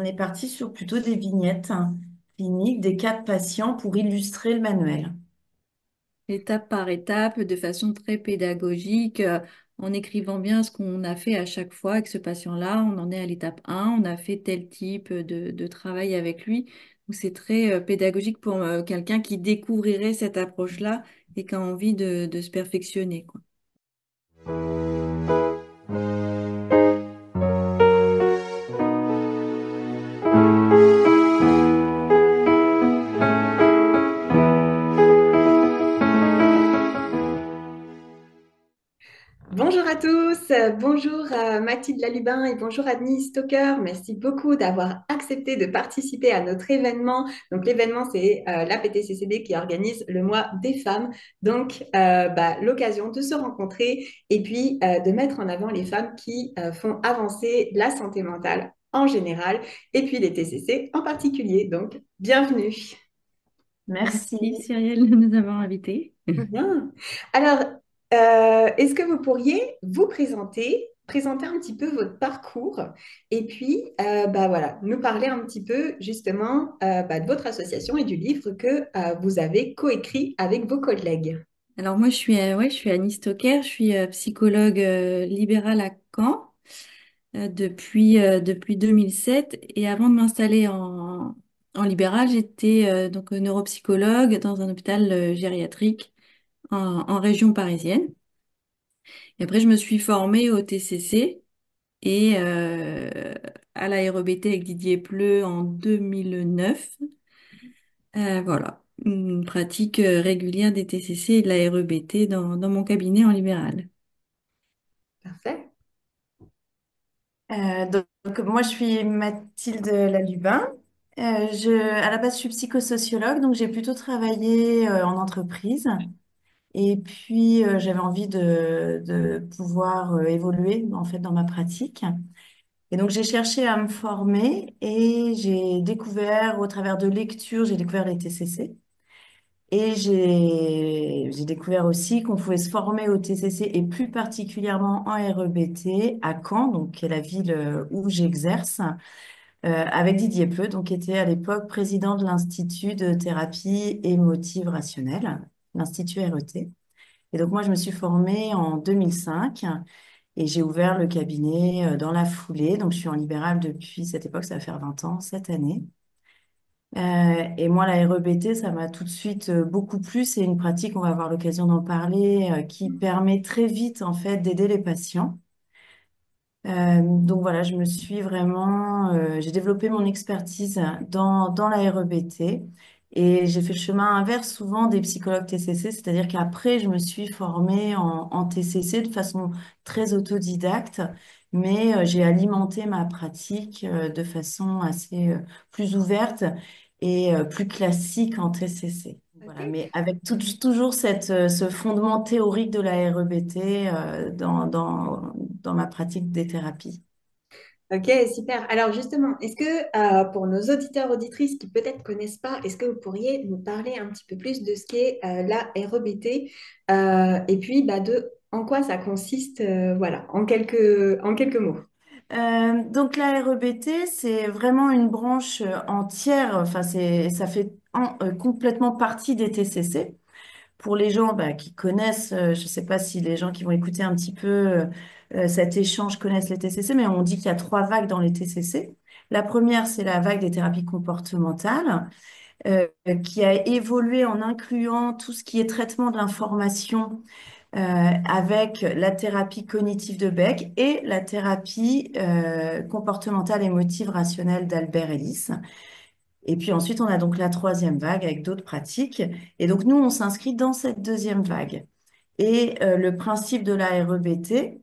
on est parti sur plutôt des vignettes cliniques, des cas de patients pour illustrer le manuel. Étape par étape, de façon très pédagogique, en écrivant bien ce qu'on a fait à chaque fois avec ce patient-là. On en est à l'étape 1, on a fait tel type de travail avec lui. Donc, c'est très pédagogique pour quelqu'un qui découvrirait cette approche-là et qui a envie de se perfectionner, quoi. Bonjour à tous, bonjour Mathilde Lalubin et bonjour Adeline Stoker. Merci beaucoup d'avoir accepté de participer à notre événement. Donc l'événement, c'est la PTCCB qui organise le mois des femmes. Donc l'occasion de se rencontrer et puis de mettre en avant les femmes qui font avancer la santé mentale en général et puis les TCC en particulier. Donc bienvenue. Merci. Merci Cyrielle de nous avoir invités. Bien. Alors, est-ce que vous pourriez vous présenter un petit peu votre parcours et puis voilà, nous parler un petit peu justement de votre association et du livre que vous avez coécrit avec vos collègues. Alors moi, je suis Annie Stocker, je suis psychologue libérale à Caen. Depuis 2007. Et avant de m'installer en libéral, j'étais donc neuropsychologue dans un hôpital gériatrique en région parisienne. Et après, je me suis formée au TCC et à la REBT avec Didier Pleu en 2009. Voilà, une pratique régulière des TCC et de la REBT dans mon cabinet en libéral. Parfait. Moi, je suis Mathilde Lalubin. À la base, je suis psychosociologue, donc j'ai plutôt travaillé en entreprise. Et puis, j'avais envie de pouvoir évoluer en fait dans ma pratique. Et donc, j'ai cherché à me former et j'ai découvert, au travers de lectures, j'ai découvert les TCC. Et j'ai découvert aussi qu'on pouvait se former au TCC et plus particulièrement en REBT à Caen, donc qui est la ville où j'exerce, avec Didier Peu, donc qui était à l'époque président de l'Institut de thérapie émotive rationnelle, l'Institut RET. Et donc moi, je me suis formée en 2005 et j'ai ouvert le cabinet dans la foulée. Donc je suis en libéral depuis cette époque, ça va faire 20 ans cette année. Et moi, la REBT, ça m'a tout de suite beaucoup plu. C'est une pratique, on va avoir l'occasion d'en parler, qui permet très vite en fait d'aider les patients. Donc voilà, j'ai développé mon expertise dans la REBT et j'ai fait le chemin inverse souvent des psychologues TCC, c'est-à-dire qu'après, je me suis formée en TCC de façon très autodidacte, mais j'ai alimenté ma pratique de façon assez plus ouverte et plus classique en TCC. Voilà, OK. mais avec toujours ce fondement théorique de la REBT dans ma pratique des thérapies. Ok, super. Alors justement, est-ce que pour nos auditeurs, auditrices qui peut-être connaissent pas, est-ce que vous pourriez nous parler un petit peu plus de ce qu'est la REBT et puis de en quoi ça consiste, voilà, en quelques mots. Donc la REBT, c'est vraiment une branche entière, enfin ça fait complètement partie des TCC. Pour les gens qui connaissent, je ne sais pas si les gens qui vont écouter un petit peu cet échange connaissent les TCC, mais on dit qu'il y a trois vagues dans les TCC. La première, c'est la vague des thérapies comportementales, qui a évolué en incluant tout ce qui est traitement de l'information avec la thérapie cognitive de Beck et la thérapie comportementale émotive rationnelle d'Albert Ellis. Et puis ensuite, on a donc la troisième vague avec d'autres pratiques. Et donc nous, on s'inscrit dans cette deuxième vague. Et le principe de la REBT,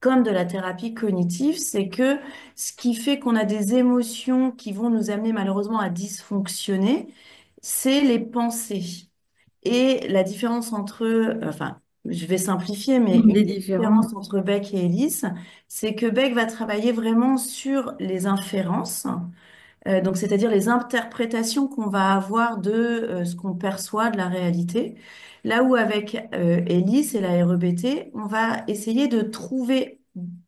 comme de la thérapie cognitive, c'est que ce qui fait qu'on a des émotions qui vont nous amener malheureusement à dysfonctionner, c'est les pensées. Et la différence entre, enfin, je vais simplifier, mais une Des des différences. différences entre Beck et Ellis, c'est que Beck va travailler vraiment sur les inférences, donc c'est-à-dire les interprétations qu'on va avoir de ce qu'on perçoit de la réalité. Là où avec Ellis et la REBT, on va essayer de trouver,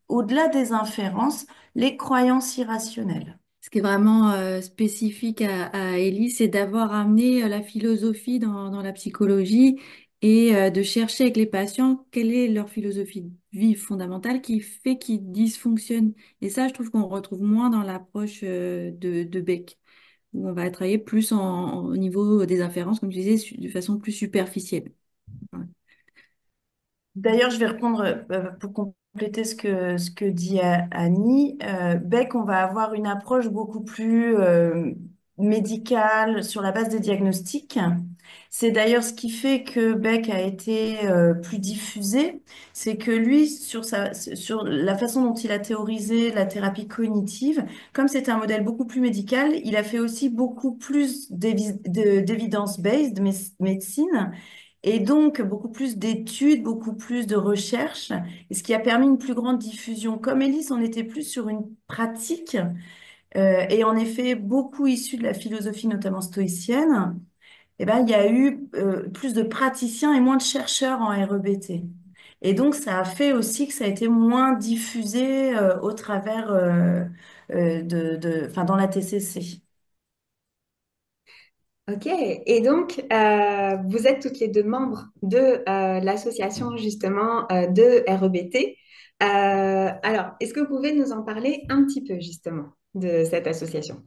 au-delà des inférences, les croyances irrationnelles. Ce qui est vraiment spécifique à Ellie, c'est d'avoir amené la philosophie dans la psychologie et de chercher avec les patients quelle est leur philosophie de vie fondamentale qui fait qu'ils dysfonctionnent. Et ça, je trouve qu'on retrouve moins dans l'approche de Beck, où on va travailler plus au niveau des inférences, comme tu disais, de façon plus superficielle. Ouais. D'ailleurs, je vais reprendre pour compléter ce que dit Annie. Beck, on va avoir une approche beaucoup plus médicale sur la base des diagnostics. C'est d'ailleurs ce qui fait que Beck a été plus diffusé. C'est que lui, sur la façon dont il a théorisé la thérapie cognitive, comme c'est un modèle beaucoup plus médical, il a fait aussi beaucoup plus d'évidence-based médecine et donc, beaucoup plus d'études, beaucoup plus de recherches, et ce qui a permis une plus grande diffusion. Comme Ellis, on était plus sur une pratique, et en effet, beaucoup issu de la philosophie, notamment stoïcienne, eh ben, il y a eu plus de praticiens et moins de chercheurs en REBT. Et donc, ça a fait aussi que ça a été moins diffusé au travers enfin, dans la TCC. Ok, et donc vous êtes toutes les deux membres de l'association justement de REBT. Alors, est-ce que vous pouvez nous en parler un petit peu justement de cette association?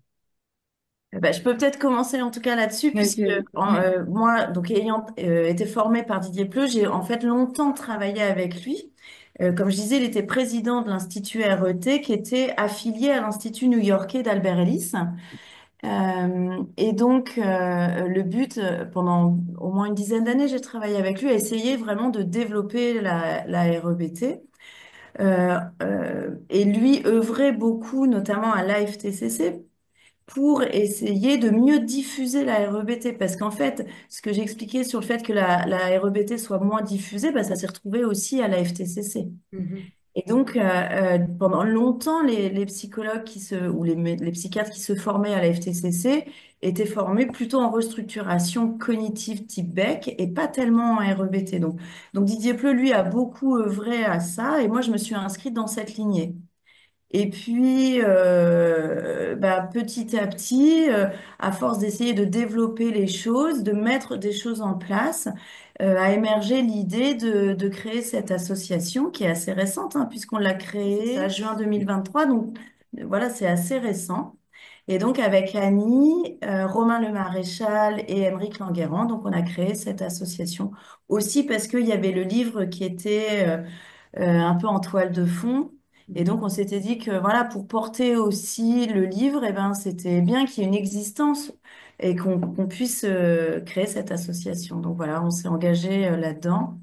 Ben, je peux peut-être commencer en tout cas là-dessus, Vas-y, puisque vas-y. moi, donc ayant été formée par Didier Pleu, j'ai en fait longtemps travaillé avec lui. Comme je disais, il était président de l'Institut RET, qui était affilié à l'Institut new-yorkais d'Albert Ellis. Et donc, le but, pendant au moins une dizaine d'années, j'ai travaillé avec lui à essayer vraiment de développer la REBT. Et lui œuvrait beaucoup, notamment à l'AFTCC, pour essayer de mieux diffuser la REBT. Parce qu'en fait, ce que j'expliquais sur le fait que la REBT soit moins diffusée, bah, ça s'est retrouvé aussi à la FTCC. Mhm. Et donc, pendant longtemps, les psychologues les psychiatres qui se formaient à la FTCC étaient formés plutôt en restructuration cognitive type Beck et pas tellement en REBT. Donc Didier Pleu, lui, a beaucoup œuvré à ça et moi, je me suis inscrite dans cette lignée. Et puis, bah, petit à petit, à force d'essayer de développer les choses, de mettre des choses en place, a émergé l'idée de créer cette association qui est assez récente, hein, puisqu'on l'a créée en juin 2023. Donc, voilà, c'est assez récent. Et donc, avec Annie, Romain Le Maréchal et Émeric Languerrand, donc on a créé cette association aussi parce qu'il y avait le livre qui était un peu en toile de fond. Et donc, on s'était dit que voilà, pour porter aussi le livre, eh ben, c'était bien qu'il y ait une existence et qu'on puisse créer cette association. Donc voilà, on s'est engagé là-dedans.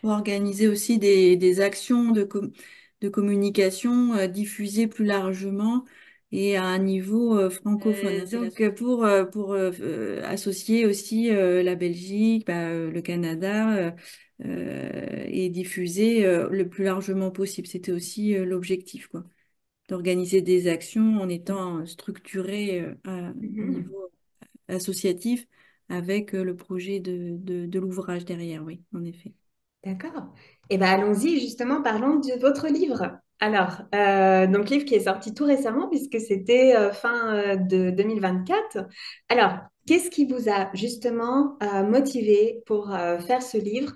Pour organiser aussi des actions de communication diffusées plus largement et à un niveau francophone. Donc associer aussi la Belgique, le Canada et diffuser le plus largement possible. C'était aussi l'objectif, quoi, d'organiser des actions en étant structuré au Mhm. niveau associatif avec le projet de l'ouvrage derrière, oui, en effet. D'accord. Eh bien, allons-y, justement, parlons de votre livre. Alors, donc livre qui est sorti tout récemment, puisque c'était fin de 2024. Alors, qu'est-ce qui vous a justement motivé pour faire ce livre?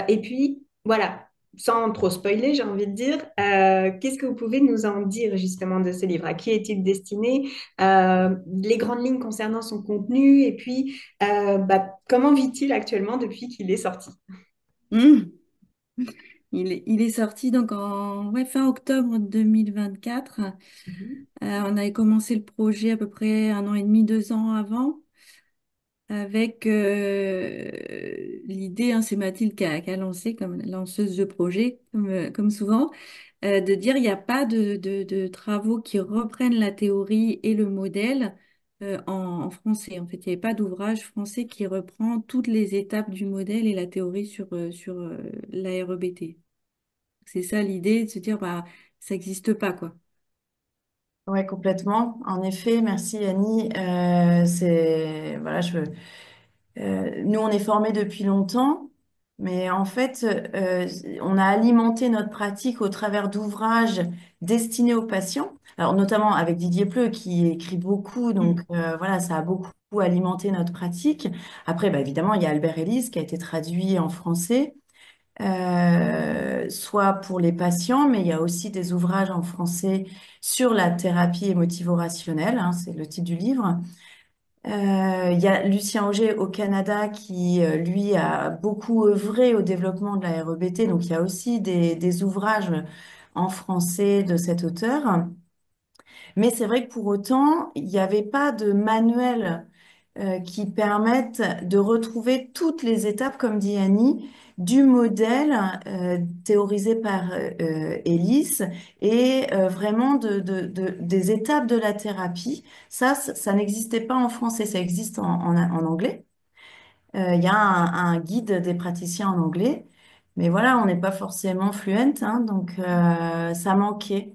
Et puis, voilà, sans trop spoiler, j'ai envie de dire, qu'est-ce que vous pouvez nous en dire justement de ce livre? À qui est-il destiné? Les grandes lignes concernant son contenu, et puis, comment vit-il actuellement depuis qu'il est sorti? Mmh. Il est sorti donc en fin octobre 2024. Mhm. On avait commencé le projet à peu près un an et demi, 2 ans avant, avec l'idée, hein, c'est Mathilde qui a lancé comme lanceuse de projet, comme souvent, de dire il n'y a pas de travaux qui reprennent la théorie et le modèle en français. En fait, il n'y avait pas d'ouvrage français qui reprend toutes les étapes du modèle et la théorie sur la REBT. C'est ça l'idée, de se dire, bah, ça n'existe pas, quoi. Ouais, complètement. En effet, merci Annie. Voilà, nous on est formés depuis longtemps. Mais en fait, on a alimenté notre pratique au travers d'ouvrages destinés aux patients. Alors, notamment avec Didier Pleu qui écrit beaucoup, donc voilà, ça a beaucoup alimenté notre pratique. Après, bah, évidemment, il y a Albert Ellis qui a été traduit en français, soit pour les patients, mais il y a aussi des ouvrages en français sur la thérapie émotivo-rationnelle, hein, c'est le titre du livre. Il y a Lucien Auger au Canada qui, lui, a beaucoup œuvré au développement de la REBT. Donc, il y a aussi des ouvrages en français de cet auteur. Mais c'est vrai que pour autant, il n'y avait pas de manuel qui permette de retrouver toutes les étapes, comme dit Annie, du modèle théorisé par Ellis et vraiment des étapes de la thérapie. Ça n'existait pas en français, ça existe en anglais. Il y a un guide des praticiens en anglais, mais voilà, on n'est pas forcément fluent, hein, donc ça manquait.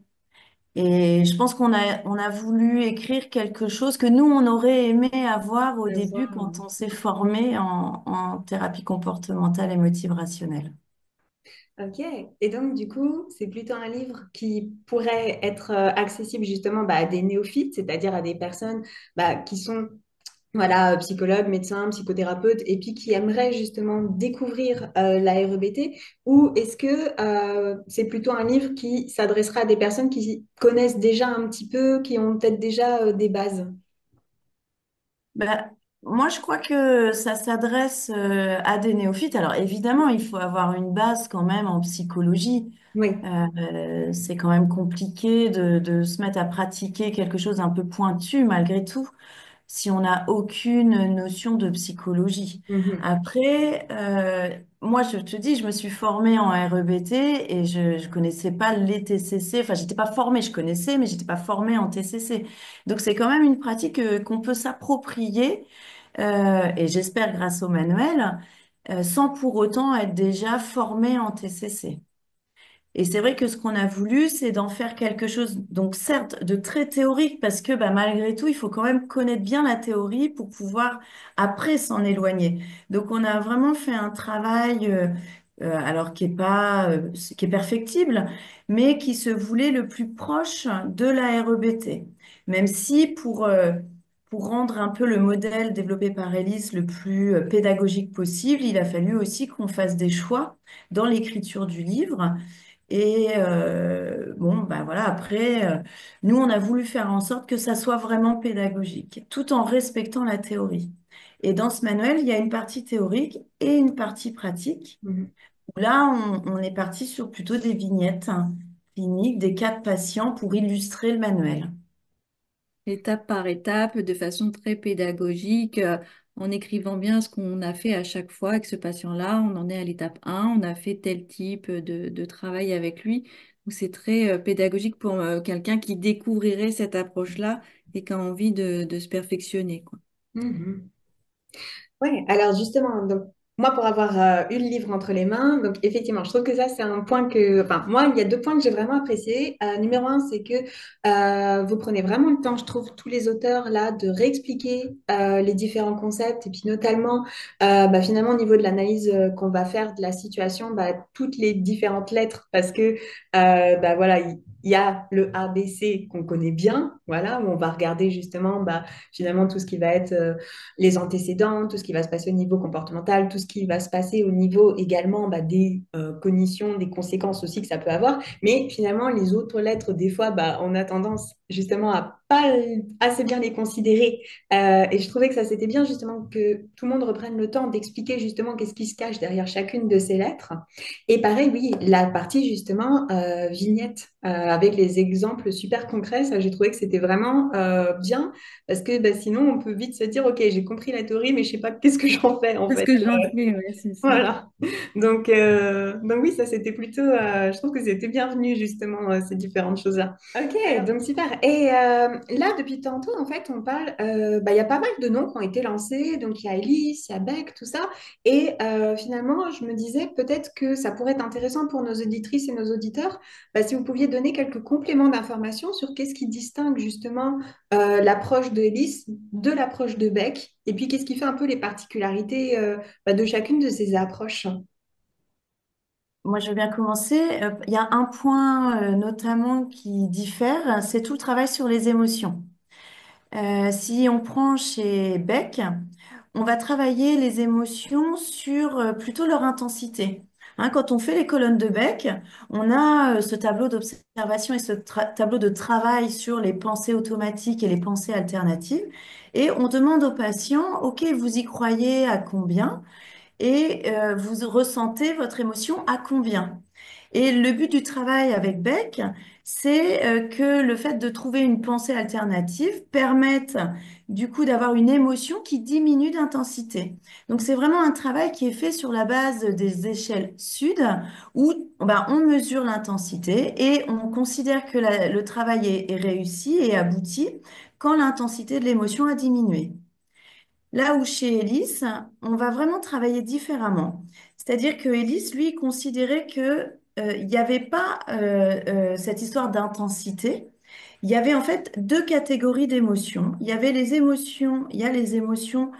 Et je pense qu'on a voulu écrire quelque chose que nous, on aurait aimé avoir au début quand on s'est formé en thérapie comportementale et motive rationnelle. Ok, et donc du coup, c'est plutôt un livre qui pourrait être accessible justement à des néophytes, c'est-à-dire à des personnes qui sont voilà, psychologues, médecins, psychothérapeutes, et puis qui aimeraient justement découvrir la REBT, ou est-ce que c'est plutôt un livre qui s'adressera à des personnes qui connaissent déjà un petit peu, qui ont peut-être déjà des bases? Ben, moi, je crois que ça s'adresse à des néophytes. Alors, évidemment, il faut avoir une base quand même en psychologie. Oui. C'est quand même compliqué de se mettre à pratiquer quelque chose un peu pointu malgré tout, si on n'a aucune notion de psychologie. Mhm. Après, moi, je te dis, je me suis formée en REBT et je connaissais pas les TCC. Enfin, j'étais pas formée, je connaissais, mais j'étais pas formée en TCC. Donc, c'est quand même une pratique qu'on peut s'approprier, et j'espère grâce au manuel, sans pour autant être déjà formé en TCC. Et c'est vrai que ce qu'on a voulu, c'est d'en faire quelque chose, donc certes, de très théorique, parce que bah, malgré tout, il faut quand même connaître bien la théorie pour pouvoir après s'en éloigner. Donc on a vraiment fait un travail, alors qui est perfectible, mais qui se voulait le plus proche de la REBT. Même si pour rendre un peu le modèle développé par Ellis le plus pédagogique possible, il a fallu aussi qu'on fasse des choix dans l'écriture du livre. Et bon, bah voilà, après, nous, on a voulu faire en sorte que ça soit vraiment pédagogique, tout en respectant la théorie. Et dans ce manuel, il y a une partie théorique et une partie pratique. Mhm. Là, on est parti sur plutôt des vignettes, hein, cliniques, des cas de patients pour illustrer le manuel. Étape par étape, de façon très pédagogique, en écrivant bien ce qu'on a fait à chaque fois avec ce patient-là. On en est à l'étape 1, on a fait tel type de travail avec lui. Donc c'est très pédagogique pour quelqu'un qui découvrirait cette approche-là et qui a envie de se perfectionner, quoi. Mhm. Oui, alors justement, donc, moi, pour avoir eu le livre entre les mains, donc effectivement, je trouve que ça, c'est un point que, enfin, moi, il y a deux points que j'ai vraiment appréciés. Numéro un, c'est que vous prenez vraiment le temps, je trouve, tous les auteurs là, de réexpliquer les différents concepts et puis notamment, finalement, au niveau de l'analyse qu'on va faire de la situation, toutes les différentes lettres, parce que, voilà, il y a le ABC qu'on connaît bien, voilà, où on va regarder justement, finalement, tout ce qui va être les antécédents, tout ce qui va se passer au niveau comportemental, tout ce qui va se passer au niveau également des cognitions, des conséquences aussi que ça peut avoir. Mais finalement, les autres lettres, des fois, on a tendance justement à pas assez bien les considérer. Et je trouvais que ça, c'était bien justement que tout le monde reprenne le temps d'expliquer justement qu'est-ce qui se cache derrière chacune de ces lettres. Et pareil, oui, la partie justement vignette avec les exemples super concrets, ça, j'ai trouvé que c'était vraiment bien parce que sinon, on peut vite se dire, OK, j'ai compris la théorie, mais je sais pas qu'est-ce que j'en fais en Qu'est-ce fait. que j'en fais, ouais, c'est ça. Voilà. Donc oui, ça c'était plutôt, je trouve que c'était bienvenu justement ces différentes choses-là. Ok, donc super. Et là, depuis tantôt, en fait, on parle, il y a pas mal de noms qui ont été lancés. Donc il y a Elise, il y a Beck, tout ça. Et finalement, je me disais peut-être que ça pourrait être intéressant pour nos auditrices et nos auditeurs, si vous pouviez donner quelques compléments d'informations sur qu'est-ce qui distingue justement l'approche de Elise de l'approche de Beck. Et puis qu'est-ce qui fait un peu les particularités de chacune de ces approches. moi, je veux bien commencer. Il y a un point notamment qui diffère, c'est tout le travail sur les émotions. Si on prend chez Beck, on va travailler les émotions sur plutôt leur intensité. Hein, quand on fait les colonnes de Beck, on a ce tableau d'observation et ce tableau de travail sur les pensées automatiques et les pensées alternatives. Et on demande aux patients, OK, vous y croyez à combien? Et vous ressentez votre émotion à combien? Et le but du travail avec Beck, c'est que le fait de trouver une pensée alternative permette du coup d'avoir une émotion qui diminue d'intensité. Donc c'est vraiment un travail qui est fait sur la base des échelles sud où ben, on mesure l'intensité et on considère que le travail est réussi et abouti quand l'intensité de l'émotion a diminué. Là où chez Ellis, on va vraiment travailler différemment. C'est-à-dire que Ellis, lui, considérait que il n'y avait pas cette histoire d'intensité. Il y avait en fait deux catégories d'émotions. Il y avait les émotions, il y a les émotions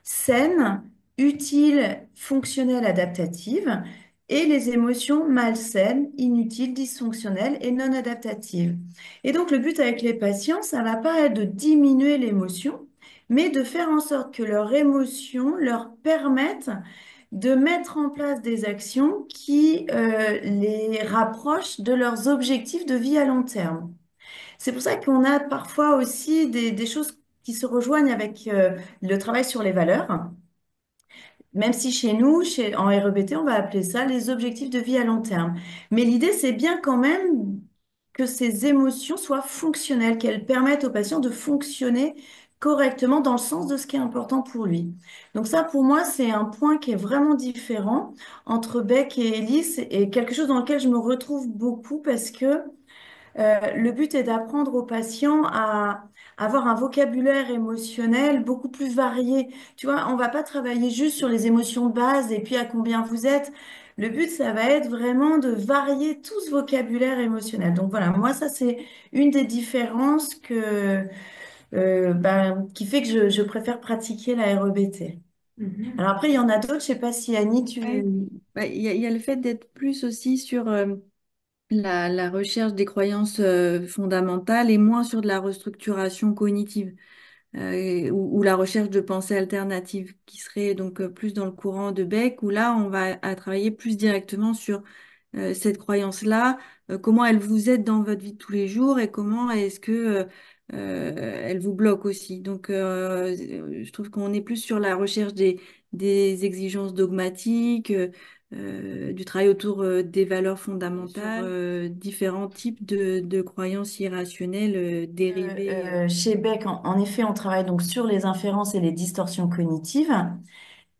saines, utiles, fonctionnelles, adaptatives, et les émotions malsaines, inutiles, dysfonctionnelles et non adaptatives. Et donc le but avec les patients, ça va pas être de diminuer l'émotion, mais de faire en sorte que leurs émotions leur permettent de mettre en place des actions qui les rapprochent de leurs objectifs de vie à long terme. C'est pour ça qu'on a parfois aussi des choses qui se rejoignent avec le travail sur les valeurs, même si chez nous, en REBT, on va appeler ça les objectifs de vie à long terme. Mais l'idée, c'est bien quand même que ces émotions soient fonctionnelles, qu'elles permettent au patient de fonctionner correctement dans le sens de ce qui est important pour lui. Donc ça, pour moi, c'est un point qui est vraiment différent entre Beck et Ellis et quelque chose dans lequel je me retrouve beaucoup parce que le but est d'apprendre aux patients à avoir un vocabulaire émotionnel beaucoup plus varié. Tu vois, on va pas travailler juste sur les émotions de base et puis à combien vous êtes. Le but, ça va être vraiment de varier tout ce vocabulaire émotionnel. Donc voilà, moi, ça, c'est une des différences qui fait que je préfère pratiquer la REBT. Mhm. Alors après, il y en a d'autres. Je sais pas si Annie, Ouais. tu... Bah, il y a le fait d'être plus aussi sur la recherche des croyances fondamentales et moins sur de la restructuration cognitive. Ou la recherche de pensées alternatives, qui serait donc plus dans le courant de Beck, où là, on va à travailler plus directement sur cette croyance-là, comment elle vous aide dans votre vie de tous les jours et comment est-ce que elle vous bloque aussi. Donc, je trouve qu'on est plus sur la recherche des exigences dogmatiques, du travail autour des valeurs fondamentales, différents types de croyances irrationnelles dérivées. Chez Beck, en effet, on travaille donc sur les inférences et les distorsions cognitives.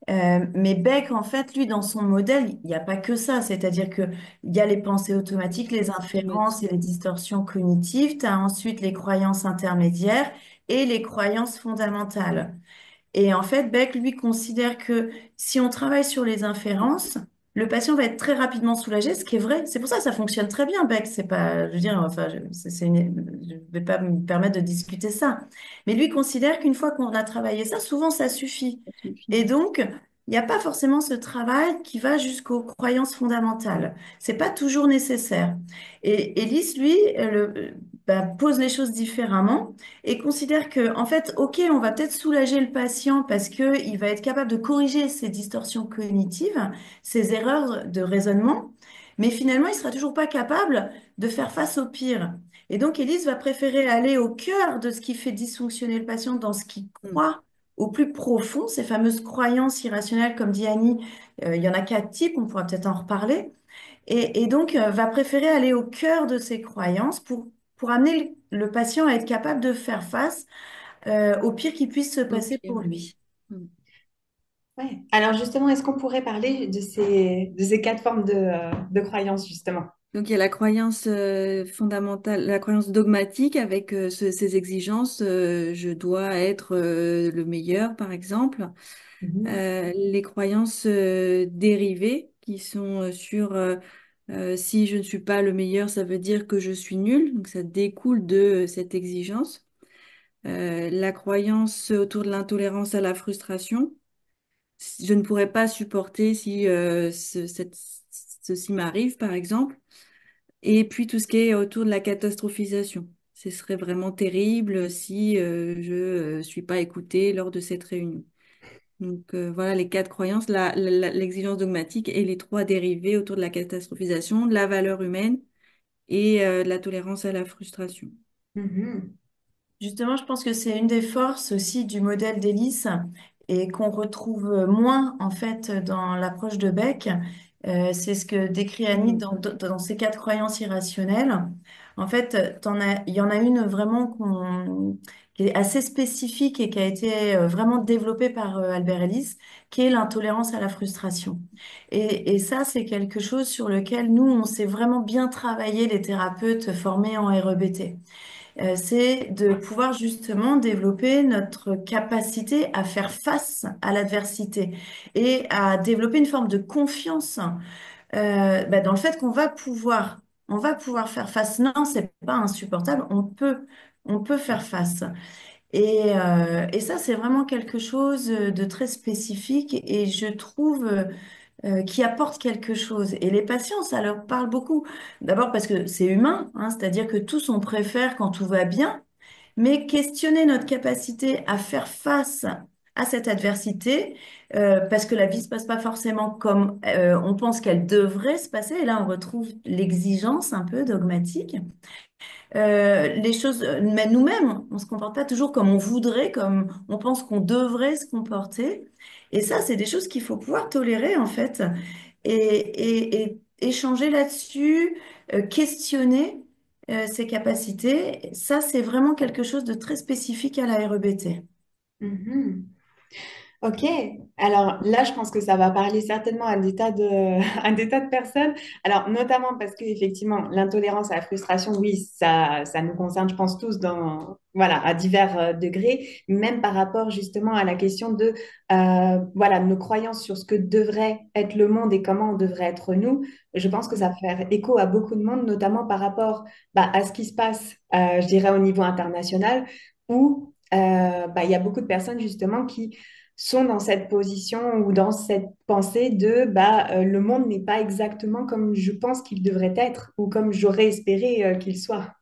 Mais Beck, en fait, lui, dans son modèle, il n'y a pas que ça. C'est-à-dire que il y a les pensées automatiques, les inférences et les distorsions cognitives. Tu as ensuite les croyances intermédiaires et les croyances fondamentales. Et en fait, Beck, lui, considère que si on travaille sur les inférences, le patient va être très rapidement soulagé, ce qui est vrai. C'est pour ça que ça fonctionne très bien, Beck. C'est pas, je veux dire, enfin, je vais pas me permettre de discuter ça. Mais lui considère qu'une fois qu'on a travaillé ça, souvent ça suffit. Ça suffit. Et donc, il n'y a pas forcément ce travail qui va jusqu'aux croyances fondamentales. C'est pas toujours nécessaire. Et Ellis, lui, pose les choses différemment et considère que, en fait, OK, on va peut-être soulager le patient parce que il va être capable de corriger ses distorsions cognitives, ses erreurs de raisonnement, mais finalement, il sera toujours pas capable de faire face au pire. Et donc, Élise va préférer aller au cœur de ce qui fait dysfonctionner le patient, dans ce qu'il Mm. croit au plus profond, ces fameuses croyances irrationnelles, comme dit Annie, il y en a quatre types, on pourra peut-être en reparler. Et donc, va préférer aller au cœur de ses croyances pour amener le patient à être capable de faire face au pire qui puisse se Au passer pire. pour lui. Mm. Ouais. Alors justement, est-ce qu'on pourrait parler de ces quatre formes de croyances, justement? Donc, il y a la croyance fondamentale, la croyance dogmatique avec ces exigences. Je dois être le meilleur, par exemple. Mhm. Les croyances dérivées qui sont sur si je ne suis pas le meilleur, ça veut dire que je suis nul. Donc, ça découle de cette exigence. La croyance autour de l'intolérance à la frustration. Je ne pourrais pas supporter si ceci m'arrive, par exemple. Et puis tout ce qui est autour de la catastrophisation. Ce serait vraiment terrible si je suis pas écoutée lors de cette réunion. Donc voilà les quatre croyances, l'exigence dogmatique et les trois dérivés autour de la catastrophisation, de la valeur humaine et de la tolérance à la frustration. Mhm. Justement, je pense que c'est une des forces aussi du modèle d'Hélice et qu'on retrouve moins en fait dans l'approche de Beck. C'est ce que décrit Annie Mhm. dans ses quatre croyances irrationnelles. En fait, il y en a une vraiment qui est assez spécifique et qui a été vraiment développée par Albert Ellis, qui est l'intolérance à la frustration. Et ça, c'est quelque chose sur lequel nous, on s'est vraiment bien travaillé, les thérapeutes formés en REBT. C'est de pouvoir justement développer notre capacité à faire face à l'adversité et à développer une forme de confiance dans le fait on va pouvoir faire face. Non, c'est pas insupportable, on peut faire face. Et ça, c'est vraiment quelque chose de très spécifique et je trouve qui apporte quelque chose. Et les patients, ça leur parle beaucoup. D'abord parce que c'est humain, hein, c'est-à-dire que tous on préfère quand tout va bien, mais questionner notre capacité à faire face à cette adversité, parce que la vie se passe pas forcément comme on pense qu'elle devrait se passer. Et là, on retrouve l'exigence un peu dogmatique. Les choses, mais nous-mêmes, on se comporte pas toujours comme on voudrait, comme on pense qu'on devrait se comporter. Et ça, c'est des choses qu'il faut pouvoir tolérer, en fait, et échanger là-dessus, questionner ses capacités. Ça, c'est vraiment quelque chose de très spécifique à la REBT. Mhm. Ok, alors là, je pense que ça va parler certainement à des tas de, à des tas de personnes. Alors, notamment parce qu'effectivement, l'intolérance à la frustration, oui, ça nous concerne, je pense, tous dans, voilà, à divers degrés, même par rapport justement à la question de, voilà, nos croyances sur ce que devrait être le monde et comment on devrait être nous. Je pense que ça va faire écho à beaucoup de monde, notamment par rapport à ce qui se passe, je dirais, au niveau international, où il y a beaucoup de personnes justement qui sont dans cette position ou dans cette pensée de le monde n'est pas exactement comme je pense qu'il devrait être ou comme j'aurais espéré qu'il soit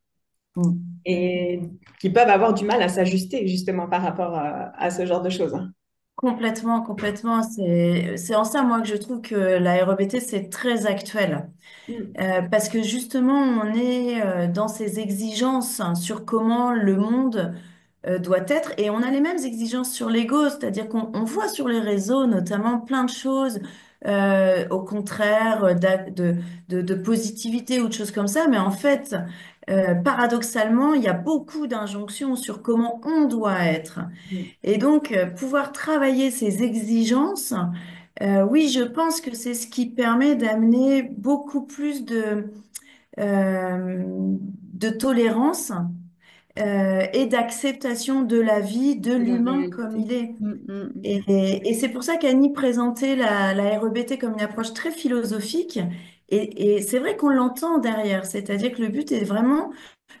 Mm. et qui peuvent avoir du mal à s'ajuster justement par rapport à ce genre de choses. Hein. Complètement, complètement. C'est en ça, moi, que je trouve que la REBT, c'est très actuel. Mm, Parce que justement, on est dans ces exigences hein, sur comment le monde doit être, et on a les mêmes exigences sur l'ego, c'est-à-dire qu'on voit sur les réseaux notamment plein de choses, au contraire, de positivité ou de choses comme ça, mais en fait, paradoxalement, il y a beaucoup d'injonctions sur comment on doit être. mm, Et donc, pouvoir travailler ces exigences, oui, je pense que c'est ce qui permet d'amener beaucoup plus de tolérance et d'acceptation de la vie, de De la l'humain comme réalité. il est. Mm, mm, mm. Et c'est pour ça qu'Annie présentait la REBT comme une approche très philosophique. Et c'est vrai qu'on l'entend derrière, c'est-à-dire que le but est vraiment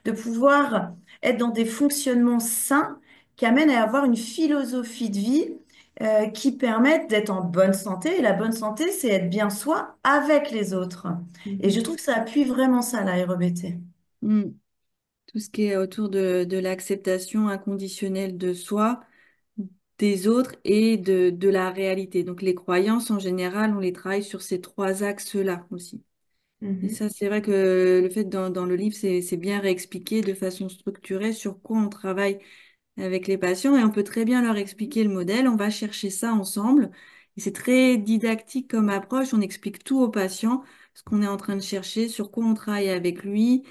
de pouvoir être dans des fonctionnements sains qui amènent à avoir une philosophie de vie qui permettent d'être en bonne santé. Et la bonne santé, c'est être bien soi avec les autres. Et je mhm, trouve que ça appuie vraiment ça, la REBT. Mm. Tout ce qui est autour de l'acceptation inconditionnelle de soi, des autres et de la réalité. Donc les croyances, en général, on les travaille sur ces trois axes-là aussi. Et mhm, ça, c'est vrai que le fait dans le livre, c'est bien réexpliqué de façon structurée sur quoi on travaille avec les patients et on peut très bien leur expliquer le modèle. On va chercher ça ensemble. Et c'est très didactique comme approche. On explique tout au patient, ce qu'on est en train de chercher, sur quoi on travaille avec lui,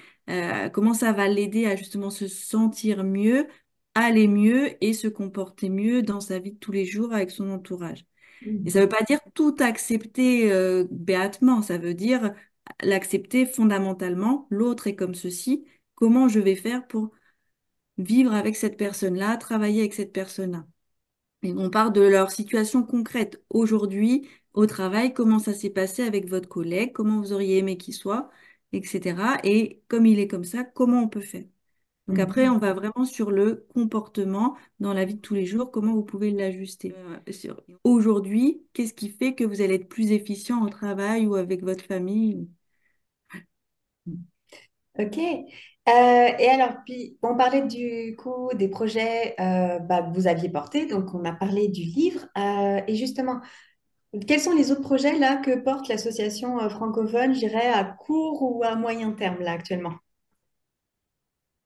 comment ça va l'aider à justement se sentir mieux, aller mieux et se comporter mieux dans sa vie de tous les jours avec son entourage. Et ça ne veut mhm, pas dire tout accepter béatement, ça veut dire l'accepter fondamentalement. L'autre est comme ceci. Comment je vais faire pour vivre avec cette personne-là, travailler avec cette personne-là. Et on part de leur situation concrète aujourd'hui au travail, comment ça s'est passé avec votre collègue, comment vous auriez aimé qu'il soit, etc. Et comme il est comme ça, comment on peut faire? Donc après, Mhm. on va vraiment sur le comportement dans la vie de tous les jours, comment vous pouvez l'ajuster. Aujourd'hui, qu'est-ce qui fait que vous allez être plus efficient au travail ou avec votre famille? Ok. Et alors, puis, on parlait du coup des projets que vous aviez portés, donc on a parlé du livre. Et justement, quels sont les autres projets là que porte l'association francophone, je dirais à court ou à moyen terme là actuellement?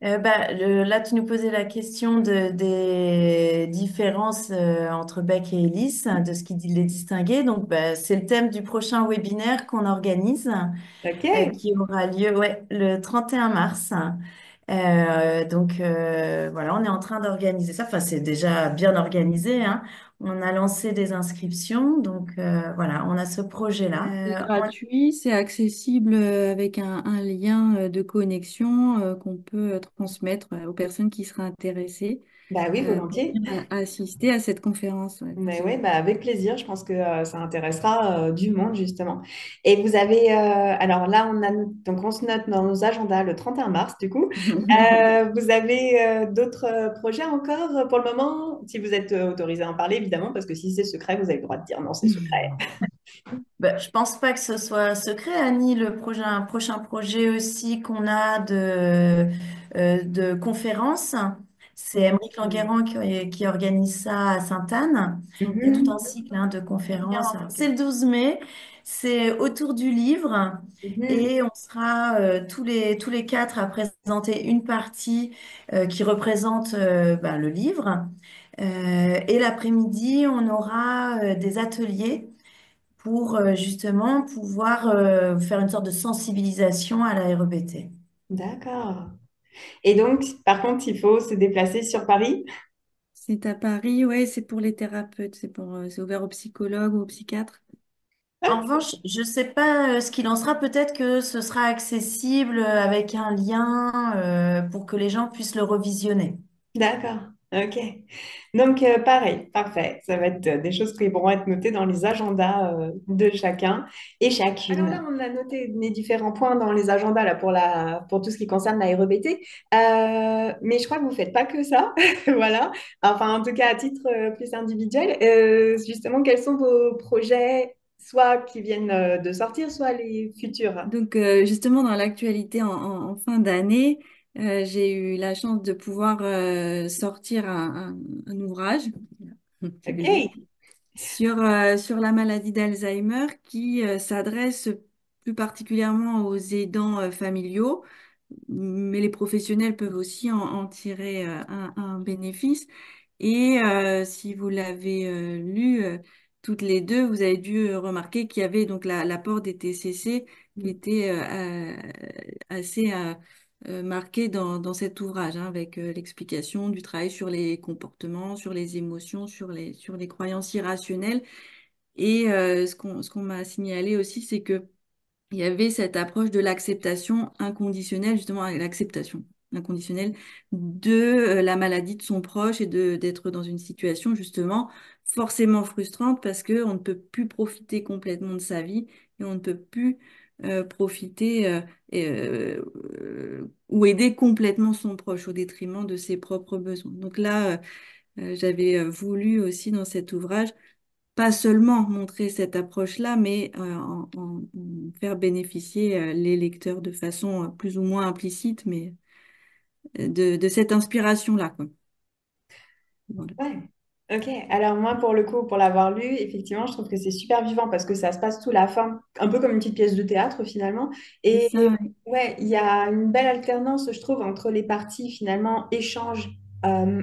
Là, tu nous posais la question des différences entre Beck et Ellis, de ce qui les distinguait. Donc, c'est le thème du prochain webinaire qu'on organise, Ok. qui aura lieu ouais, le 31 mars. Voilà, on est en train d'organiser ça. Enfin, c'est déjà bien organisé, hein. On a lancé des inscriptions, donc voilà, on a ce projet-là. C'est gratuit, c'est accessible avec un lien de connexion qu'on peut transmettre aux personnes qui seraient intéressées Bah oui, pour volontiers. venir assister à cette conférence. Ouais. Mais oui, bah avec plaisir. Je pense que ça intéressera du monde, justement. Et vous avez, alors là, donc on se note dans nos agendas le 31 mars, du coup. Vous avez d'autres projets encore pour le moment, si vous êtes autorisé à en parler, évidemment, parce que si c'est secret, vous avez le droit de dire non, c'est secret. Je pense pas que ce soit secret, Annie. Un prochain projet aussi qu'on a de conférence, c'est Émeric Mhm. Languerrand qui organise ça à Sainte-Anne. Il y a tout un Mhm. cycle hein, de conférences. C'est le 12 mai, c'est autour du livre Mhm. et on sera tous les quatre à présenter une partie qui représente le livre. Et l'après-midi, on aura des ateliers pour justement pouvoir faire une sorte de sensibilisation à la REBT. D'accord. Et donc, par contre, il faut se déplacer sur Paris. C'est à Paris, ouais, c'est pour les thérapeutes, c'est ouvert aux psychologues ou aux psychiatres. En revanche, je ne sais pas ce qu'il en sera. Peut-être que ce sera accessible avec un lien pour que les gens puissent le revisionner. D'accord, ok. Donc, pareil, parfait. Ça va être des choses qui vont être notées dans les agendas de chacun et chacune. Alors là, on a noté les différents points dans les agendas là, pour tout ce qui concerne la REBT. Mais je crois que vous ne faites pas que ça. Voilà. Enfin, en tout cas, à titre plus individuel, justement, quels sont vos projets, soit qui viennent de sortir, soit les futurs? Donc, justement, dans l'actualité en fin d'année, j'ai eu la chance de pouvoir sortir un ouvrage, petit bébé, Ok. sur la maladie d'Alzheimer qui s'adresse plus particulièrement aux aidants familiaux, mais les professionnels peuvent aussi en tirer un bénéfice. Et si vous l'avez lu toutes les deux, vous avez dû remarquer qu'il y avait donc l'apport des TCC qui était assez marqué dans cet ouvrage, hein, avec l'explication du travail sur les comportements, sur les émotions, sur les croyances irrationnelles. Et ce qu'on m'a signalé aussi, c'est que il y avait cette approche de l'acceptation inconditionnelle, justement, l'acceptation inconditionnelle de la maladie de son proche et de d'être dans une situation justement forcément frustrante parce que on ne peut plus profiter complètement de sa vie et on ne peut plus profiter ou aider complètement son proche au détriment de ses propres besoins. Donc là, j'avais voulu aussi dans cet ouvrage pas seulement montrer cette approche-là, mais en faire bénéficier les lecteurs de façon plus ou moins implicite, mais de cette inspiration-là, quoi. Voilà. Ouais. Ok, alors moi pour le coup, pour l'avoir lu, effectivement, je trouve que c'est super vivant parce que ça se passe sous la forme, un peu comme une petite pièce de théâtre finalement. C'est Et ça, ouais. ouais, il y a une belle alternance, je trouve, entre les parties finalement échange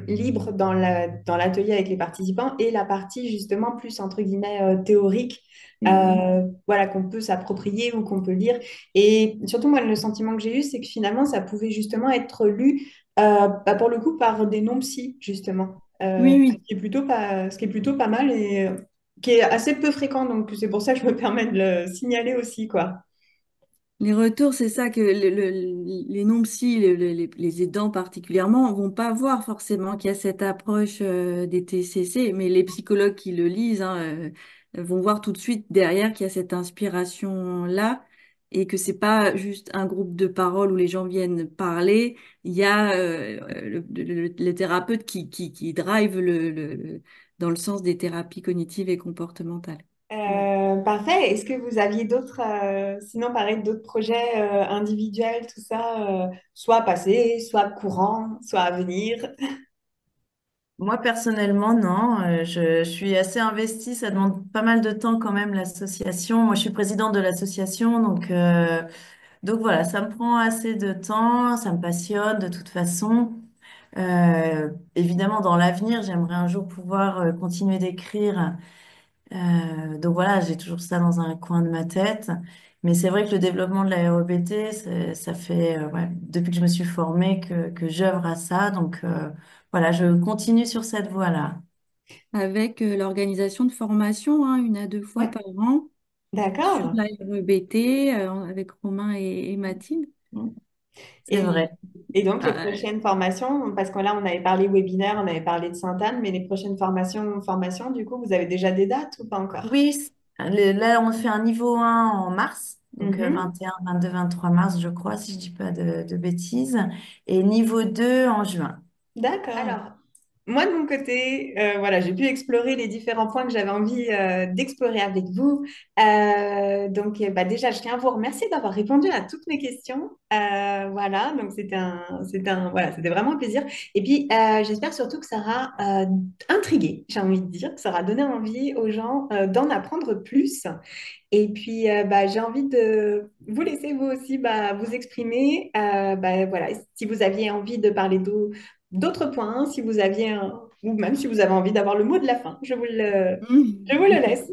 libre dans l'atelier avec les participants et la partie justement plus entre guillemets théorique, Mhm. voilà, qu'on peut s'approprier ou qu'on peut lire. Et surtout, moi, le sentiment que j'ai eu, c'est que finalement, ça pouvait justement être lu pour le coup par des non-psy, justement. Oui, oui. Ce qui est plutôt pas mal et qui est assez peu fréquent. Donc, c'est pour ça que je me permets de le signaler aussi, quoi. Les retours, c'est ça que les non-psy, les aidants particulièrement, vont pas voir forcément qu'il y a cette approche des TCC, mais les psychologues qui le lisent hein, vont voir tout de suite derrière qu'il y a cette inspiration-là et que c'est pas juste un groupe de parole où les gens viennent parler. Il y a le thérapeute qui drive dans le sens des thérapies cognitives et comportementales. Voilà. Parfait. Est-ce que vous aviez d'autres, sinon pareil, d'autres projets individuels, tout ça, soit passé, soit courant, soit à venir? Moi, personnellement, non. Je suis assez investie. Ça demande pas mal de temps quand même, l'association. Moi, je suis présidente de l'association. Donc voilà, ça me prend assez de temps. Ça me passionne de toute façon. Évidemment, dans l'avenir, j'aimerais un jour pouvoir continuer d'écrire. Donc voilà, j'ai toujours ça dans un coin de ma tête. Mais c'est vrai que le développement de la REBT, ça fait ouais, depuis que je me suis formée que j'œuvre à ça. Voilà, je continue sur cette voie-là. Avec l'organisation de formation, hein, 1 à 2 fois Ouais, par an sur d'accord. la REBT avec Romain et Mathilde. C'est Et, vrai. et donc, les Ah, prochaines formations, parce que là, on avait parlé webinaire, on avait parlé de Sainte-Anne, mais les prochaines formations, du coup, vous avez déjà des dates ou pas encore? Oui, là, on fait un niveau 1 en mars, donc Mhm. 21, 22, 23 mars, je crois, si je dis pas de bêtises, et niveau 2 en juin. D'accord. Alors, moi, de mon côté, voilà, j'ai pu explorer les différents points que j'avais envie d'explorer avec vous. Bah, déjà, je tiens à vous remercier d'avoir répondu à toutes mes questions. Voilà, donc voilà, c'était vraiment un plaisir. Et puis, j'espère surtout que ça aura intrigué, j'ai envie de dire, que ça aura donné envie aux gens d'en apprendre plus. Et puis, bah, j'ai envie de vous laisser vous aussi bah, vous exprimer. Bah, voilà, si vous aviez envie de parler d'autres points, si vous aviez ou même si vous avez envie d'avoir le mot de la fin, je vous le laisse.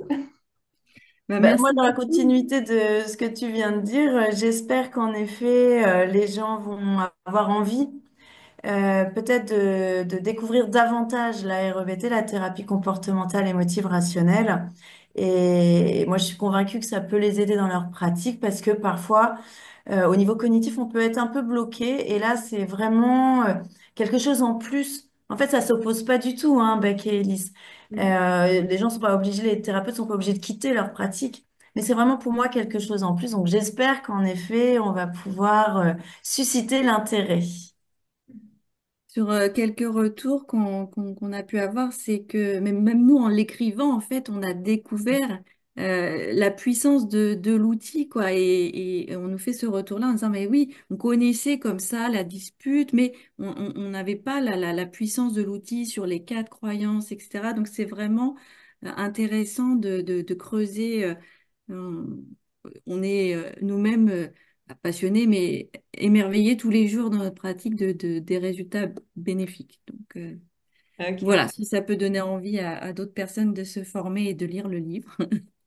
bah, Bah, moi, merci dans la beaucoup. continuité de ce que tu viens de dire, j'espère qu'en effet, les gens vont avoir envie peut-être de découvrir davantage la REBT, la thérapie comportementale émotive rationnelle. Et moi, je suis convaincue que ça peut les aider dans leur pratique parce que parfois, au niveau cognitif, on peut être un peu bloqué. Et là, c'est vraiment quelque chose en plus. En fait, ça s'oppose pas du tout, hein, Beck et Ellis. Les gens sont pas obligés, les thérapeutes sont pas obligés de quitter leur pratique. Mais c'est vraiment pour moi quelque chose en plus. Donc, j'espère qu'en effet, on va pouvoir susciter l'intérêt. Sur quelques retours qu'on a pu avoir, c'est que même nous, en l'écrivant, en fait, on a découvert la puissance de l'outil, quoi. Et on nous fait ce retour-là en disant, mais oui, on connaissait comme ça la dispute, mais on n'avait pas la puissance de l'outil sur les cas de croyances, etc. Donc, c'est vraiment intéressant de creuser. On est nous-mêmes passionnés, mais émerveillés tous les jours dans notre pratique des résultats bénéfiques. Donc, Ok, voilà, si ça peut donner envie à d'autres personnes de se former et de lire le livre,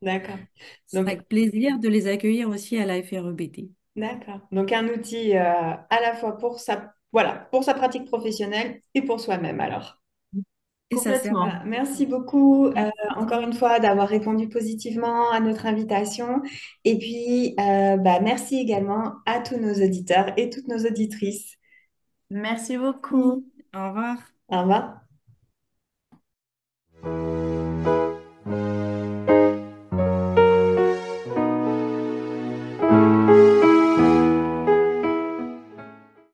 d'accord. ce sera Donc, avec plaisir de les accueillir aussi à la FREBT. d'accord. Donc, un outil à la fois voilà, pour sa pratique professionnelle et pour soi-même, alors. Et ça sert. Complètement. Merci beaucoup encore Merci. une fois d'avoir répondu positivement à notre invitation. Et puis, bah, merci également à tous nos auditeurs et toutes nos auditrices. Merci beaucoup. Au revoir. Au revoir.